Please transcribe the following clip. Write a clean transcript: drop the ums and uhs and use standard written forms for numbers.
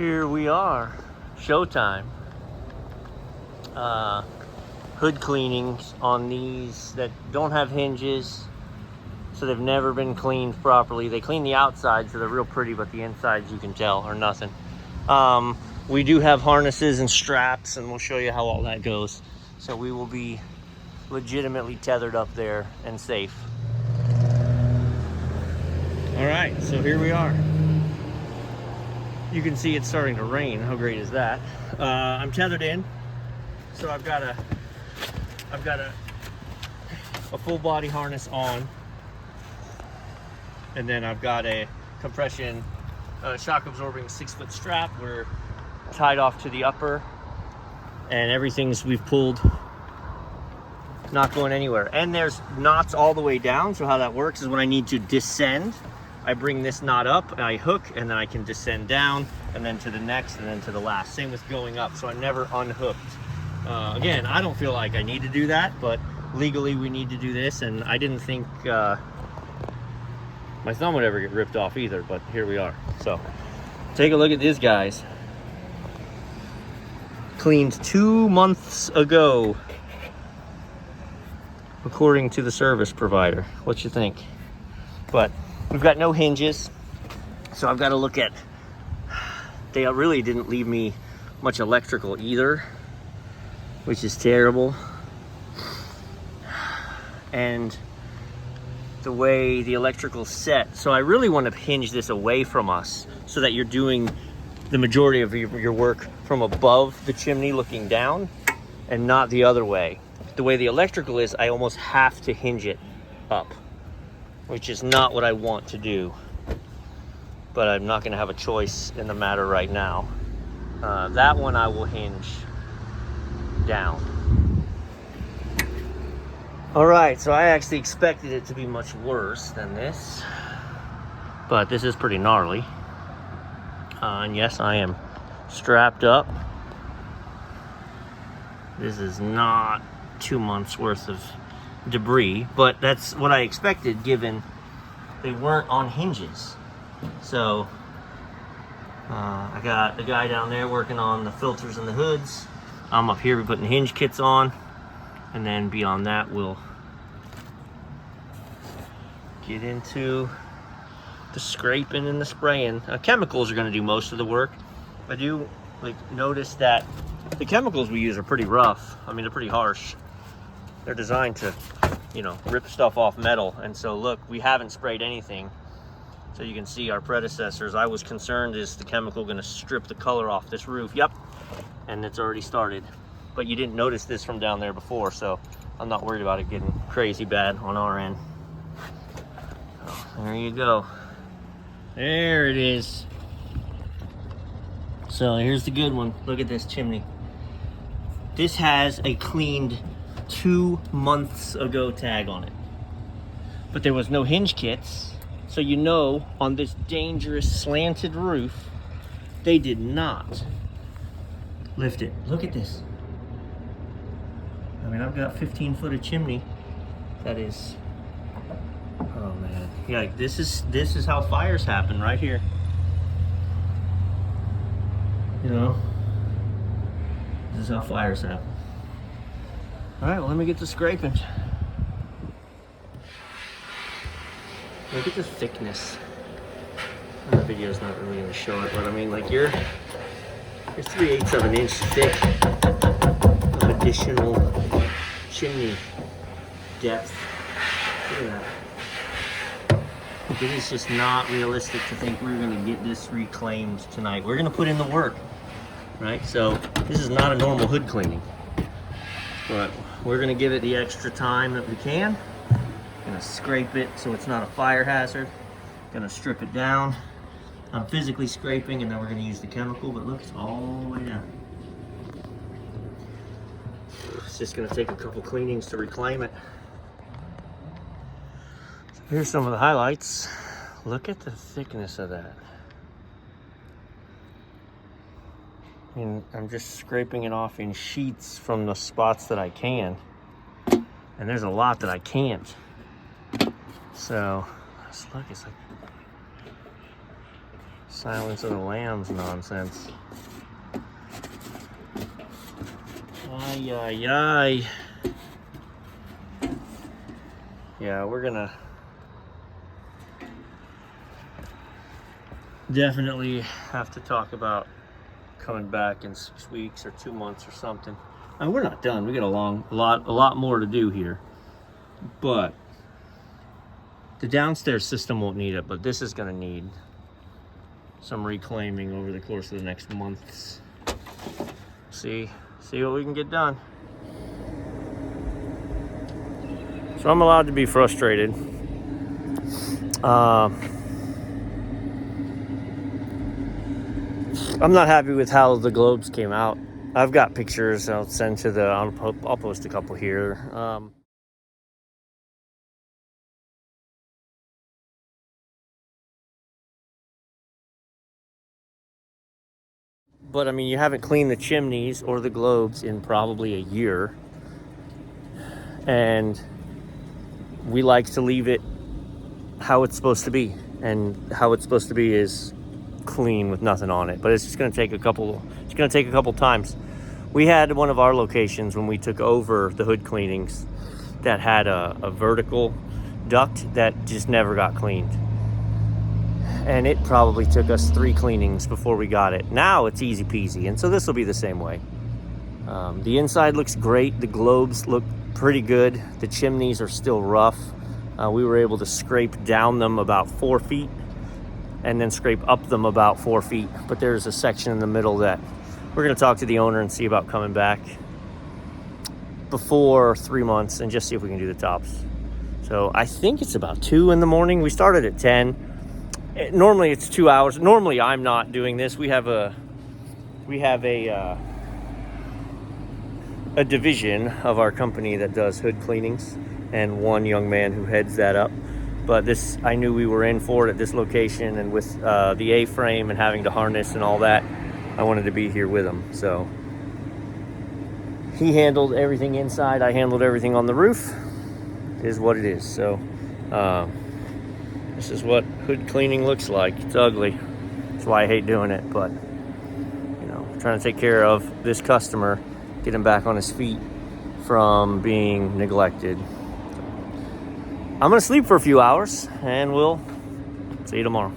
Here we are, showtime. Hood cleanings on these that don't have hinges, so they've never been cleaned properly. They clean the outside, so they're real pretty, but the insides, you can tell, are nothing. We do have harnesses and straps, and we'll show you how all that goes. So we will be legitimately tethered up there and safe. All right, so here we are. You can see it's starting to rain. How great is that? I'm tethered in, so I've got a full body harness on, and then I've got a compression shock absorbing 6-foot strap. We're tied off to the upper, and we've pulled, not going anywhere. And there's knots all the way down, so how that works is when I need to descend, I bring this knot up and I hook, and then I can descend down and then to the next and then to the last. Same with going up, so I'm never unhooked. Again, I don't feel like I need to do that, but legally we need to do this, and I didn't think my thumb would ever get ripped off either, but here we are. So take a look at these guys. Cleaned 2 months ago, according to the service provider. What you think? But we've got no hinges, so I've got to look at, they really didn't leave me much electrical either, which is terrible. And the way the electrical's set, so I really want to hinge this away from us so that you're doing the majority of your work from above the chimney looking down and not the other way. The way the electrical is, I almost have to hinge it up, which is not what I want to do, but I'm not going to have a choice in the matter right now. That one I will hinge down. All right, so I actually expected it to be much worse than this, but this is pretty gnarly. And yes, I am strapped up. This is not 2 months worth of debris, but that's what I expected given they weren't on hinges. So I got the guy down there working on the filters and the hoods. I'm up here putting hinge kits on, and then beyond that we'll get into the scraping and the spraying. Chemicals are going to do most of the work. I do notice that the chemicals we use are pretty rough. I mean, they're pretty harsh. They're designed to, rip stuff off metal. And so look, we haven't sprayed anything. So you can see our predecessors. I was concerned, is the chemical going to strip the color off this roof? Yep. And it's already started. But you didn't notice this from down there before, so I'm not worried about it getting crazy bad on our end. So there you go. There it is. So here's the good one. Look at this chimney. This has a cleaned 2 months ago tag on it, but there was no hinge kits, so on this dangerous slanted roof they did not lift it. Look at this. I mean, I've got 15 foot of chimney that is, oh man, yeah, this is how fires happen right here. This is how fires happen. All right, well, let me get to scraping. Look at the thickness. The video's not really gonna show it, but I mean, you're 3/8 of an inch thick of additional chimney depth. Look at that. It is just not realistic to think we're gonna get this reclaimed tonight. We're gonna put in the work, right? So this is not a normal hood cleaning, but we're gonna give it the extra time that we can. Gonna scrape it so it's not a fire hazard. Gonna strip it down. I'm physically scraping, and then we're gonna use the chemical, but look, it's all the way down. It's just gonna take a couple cleanings to reclaim it. So here's some of the highlights. Look at the thickness of that. And I'm just scraping it off in sheets from the spots that I can. And there's a lot that I can't. So, look, it's Silence of the Lambs nonsense. Ay, ay, ay. Yeah, we're gonna definitely have to talk about coming back in 6 weeks or 2 months or something. And we're not done. We got a lot more to do here. But the downstairs system won't need it, but this is gonna need some reclaiming over the course of the next months. See what we can get done. So I'm allowed to be frustrated. I'm not happy with how the globes came out. I've got pictures I'll send to the, I'll post a couple here. But I mean, you haven't cleaned the chimneys or the globes in probably a year. And we like to leave it how it's supposed to be. And how it's supposed to be is clean with nothing on it. But it's just gonna take a couple times. We had one of our locations when we took over the hood cleanings that had a vertical duct that just never got cleaned. And it probably took us 3 cleanings before we got it. Now it's easy peasy, and so this will be the same way. The inside looks great. The globes look pretty good. The chimneys are still rough. We were able to scrape down them about 4 feet and then scrape up them about 4 feet. But there's a section in the middle that we're gonna talk to the owner and see about coming back before 3 months and just see if we can do the tops. So I think it's about 2 in the morning. We started at 10. Normally it's 2 hours. Normally I'm not doing this. We have a division of our company that does hood cleanings, and one young man who heads that up. But this, I knew we were in for it at this location, and with the A-frame and having to harness and all that, I wanted to be here with him. So he handled everything inside. I handled everything on the roof. It is what it is. So this is what hood cleaning looks like. It's ugly. That's why I hate doing it. But, you know, trying to take care of this customer, get him back on his feet from being neglected. I'm going to sleep for a few hours, and we'll see you tomorrow.